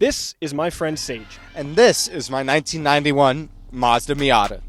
This is my friend Sage. And this is my 1991 Mazda Miata.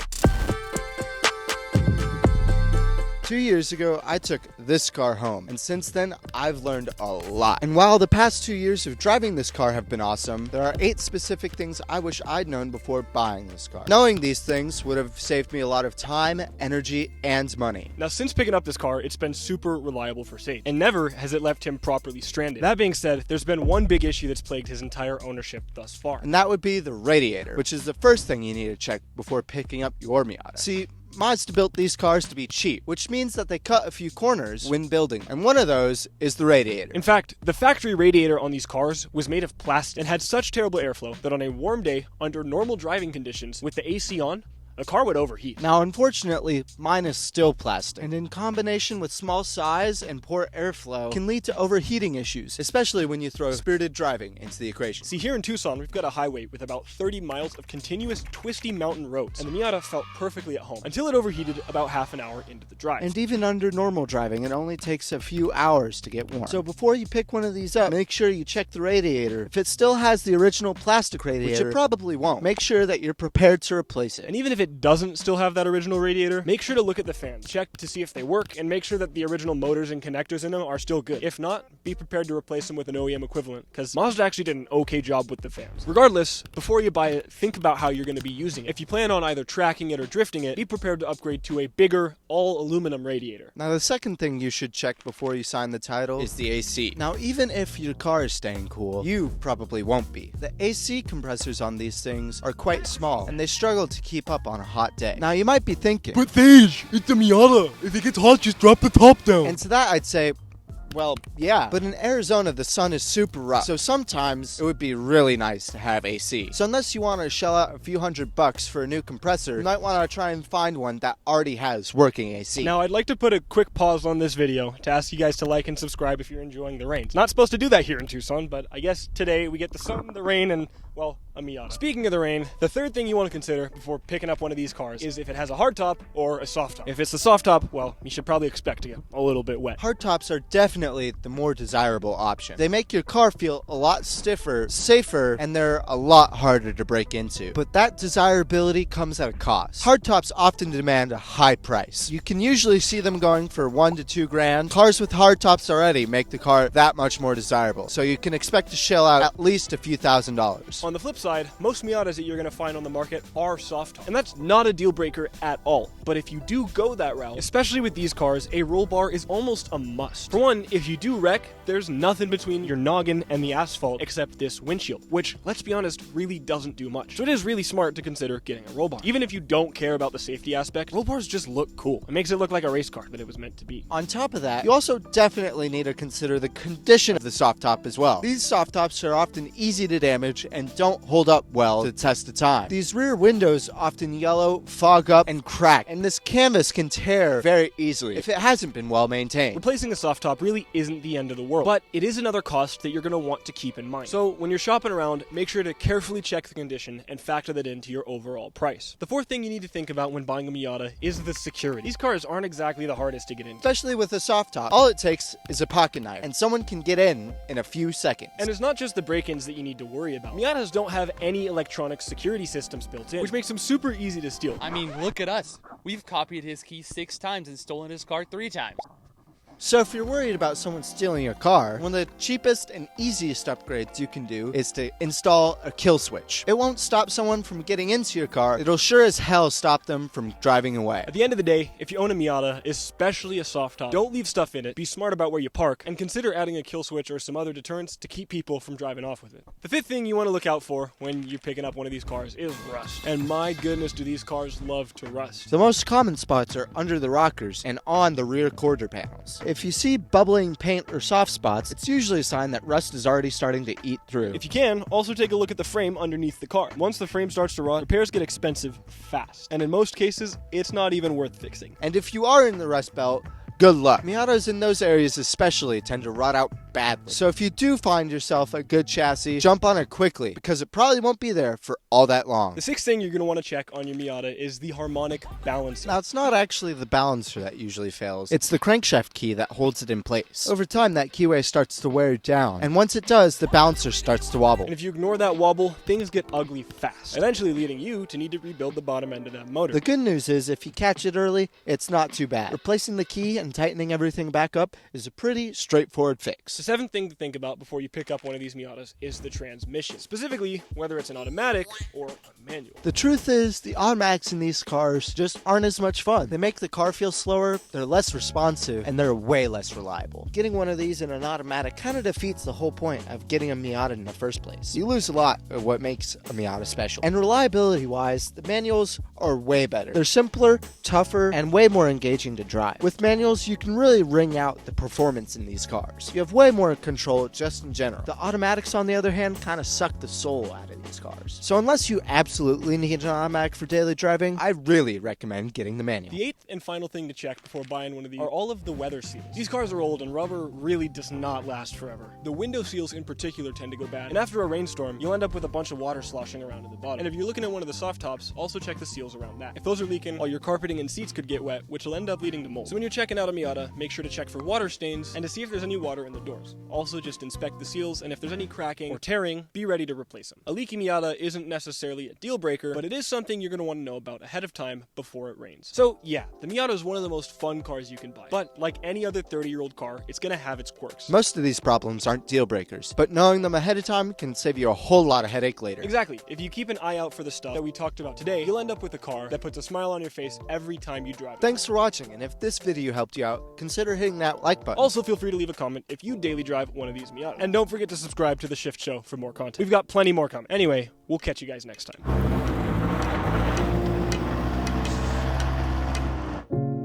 2 years ago, I took this car home, and since then, I've learned a lot. And while the past 2 years of driving this car have been awesome, there are 8 specific things I wish I'd known before buying this car. Knowing these things would have saved me a lot of time, energy, and money. Now, since picking up this car, it's been super reliable for Sage, and never has it left him properly stranded. That being said, there's been one big issue that's plagued his entire ownership thus far. And that would be the radiator, which is the first thing you need to check before picking up your Miata. See, Mazda built these cars to be cheap, which means that they cut a few corners when building, and one of those is the radiator. In fact, the factory radiator on these cars was made of plastic and had such terrible airflow that on a warm day, under normal driving conditions, with the AC on, the car would overheat. Now, unfortunately, mine is still plastic, and in combination with small size and poor airflow, can lead to overheating issues, especially when you throw spirited driving into the equation. See, here in Tucson, we've got a highway with about 30 miles of continuous twisty mountain roads, and the Miata felt perfectly at home until it overheated about half an hour into the drive. And even under normal driving, it only takes a few hours to get warm. So before you pick one of these up, make sure you check the radiator. If it still has the original plastic radiator, which it probably won't, make sure that you're prepared to replace it. And even if it doesn't still have that original radiator, make sure to look at the fans. Check to see if they work, and make sure that the original motors and connectors in them are still good. If not, be prepared to replace them with an OEM equivalent, because Mazda actually did an okay job with the fans. Regardless, before you buy it, think about how you're going to be using it. If you plan on either tracking it or drifting it, be prepared to upgrade to a bigger, all-aluminum radiator. Now, the second thing you should check before you sign the title is the AC. Now, even if your car is staying cool, you probably won't be. The AC compressors on these things are quite small, and they struggle to keep up on a hot day. Now, you might be thinking, But Sage, it's a Miata. If it gets hot, just drop the top down. and to that I'd say, well, yeah. But in Arizona, the sun is super rough, so sometimes it would be really nice to have AC. So unless you want to shell out a few $100 for a new compressor, you might want to try and find one that already has working AC. Now, I'd like to put a quick pause on this video to ask you guys to like and subscribe if you're enjoying the rain. It's not supposed to do that here in Tucson, but I guess today we get the sun, the rain, and, well, a Miata. Speaking of the rain, the third thing you want to consider before picking up one of these cars is if it has a hard top or a soft top. If it's the soft top, well, you should probably expect to get a little bit wet. Hardtops are definitely the more desirable option. They make your car feel a lot stiffer, safer, and they're a lot harder to break into. But that desirability comes at a cost. Hardtops often demand a high price. You can usually see them going for $1 to $2 grand. Cars with hardtops already make the car that much more desirable, so you can expect to shell out at least a few $1,000s. On the flip side, most Miatas that you're going to find on the market are soft top, and that's not a deal breaker at all. But if you do go that route, especially with these cars, a roll bar is almost a must. For one, if you do wreck, there's nothing between your noggin and the asphalt except this windshield, which, let's be honest, really doesn't do much. So it is really smart to consider getting a roll bar. Even if you don't care about the safety aspect, roll bars just look cool. It makes it look like a race car that it was meant to be. On top of that, you also definitely need to consider the condition of the soft top as well. These soft tops are often easy to damage and don't hold up well to the test of time. These rear windows often yellow, fog up, and crack, and this canvas can tear very easily if it hasn't been well maintained. Replacing a soft top really isn't the end of the world, but it is another cost that you're going to want to keep in mind. So when you're shopping around, make sure to carefully check the condition and factor that into your overall price. The fourth thing you need to think about when buying a Miata is the security. These cars aren't exactly the hardest to get into. Especially with a soft top, all it takes is a pocket knife, and someone can get in a few seconds. And it's not just the break-ins that you need to worry about. Miatas don't have any electronic security systems built in, which makes them super easy to steal. I mean, look at us. We've copied his key 6 times and stolen his car 3 times. So if you're worried about someone stealing your car, one of the cheapest and easiest upgrades you can do is to install a kill switch. It won't stop someone from getting into your car, it'll sure as hell stop them from driving away. At the end of the day, if you own a Miata, especially a soft top, don't leave stuff in it, be smart about where you park, and consider adding a kill switch or some other deterrents to keep people from driving off with it. The fifth thing you want to look out for when you're picking up one of these cars is rust. And my goodness, do these cars love to rust. The most common spots are under the rockers and on the rear quarter panels. If you see bubbling paint or soft spots, it's usually a sign that rust is already starting to eat through. If you can, also take a look at the frame underneath the car. Once the frame starts to rot, repairs get expensive fast. And in most cases, it's not even worth fixing. And if you are in the rust belt, good luck. Miatas in those areas especially tend to rot out badly. So if you do find yourself a good chassis, jump on it quickly, because it probably won't be there for all that long. The sixth thing you're going to want to check on your Miata is the harmonic balancer. Now, it's not actually the balancer that usually fails. It's the crankshaft key that holds it in place. Over time, that keyway starts to wear down, and once it does, the balancer starts to wobble. And if you ignore that wobble, things get ugly fast, eventually leading you to need to rebuild the bottom end of that motor. The good news is, if you catch it early, it's not too bad. Replacing the key and tightening everything back up is a pretty straightforward fix. The seventh thing to think about before you pick up one of these Miatas is the transmission, specifically whether it's an automatic or a manual. The truth is, the automatics in these cars just aren't as much fun. They make the car feel slower, they're less responsive, and they're way less reliable. Getting one of these in an automatic kind of defeats the whole point of getting a Miata in the first place. You lose a lot of what makes a Miata special. And reliability-wise, the manuals are way better. They're simpler, tougher, and way more engaging to drive. With manuals, you can really wring out the performance in these cars. You have way more control just in general. The automatics, on the other hand, kind of suck the soul out of these cars. So unless you absolutely need an automatic for daily driving, I really recommend getting the manual. The eighth and final thing to check before buying one of these are all of the weather seals. These cars are old and rubber really does not last forever. The window seals in particular tend to go bad, and after a rainstorm, you'll end up with a bunch of water sloshing around at the bottom. And if you're looking at one of the soft tops, also check the seals around that. If those are leaking, all your carpeting and seats could get wet, which will end up leading to mold. So when you're checking out a Miata, make sure to check for water stains and to see if there's any water in the doors. Also, just inspect the seals, and if there's any cracking or tearing, be ready to replace them. A leaky Miata isn't necessarily a deal breaker, but it is something you're going to want to know about ahead of time before it rains. So yeah, the Miata is one of the most fun cars you can buy, but like any other 30-year-old car, it's going to have its quirks. Most of these problems aren't deal breakers, but knowing them ahead of time can save you a whole lot of headache later. Exactly. If you keep an eye out for the stuff that we talked about today, you'll end up with a car that puts a smile on your face every time you drive it. Thanks for watching, and if this video helped you out, consider hitting that like button. Also, feel free to leave a comment if you daily drive one of these Miatas. And don't forget to subscribe to The Shift Show for more content. We've got plenty more coming. Anyway, we'll catch you guys next time.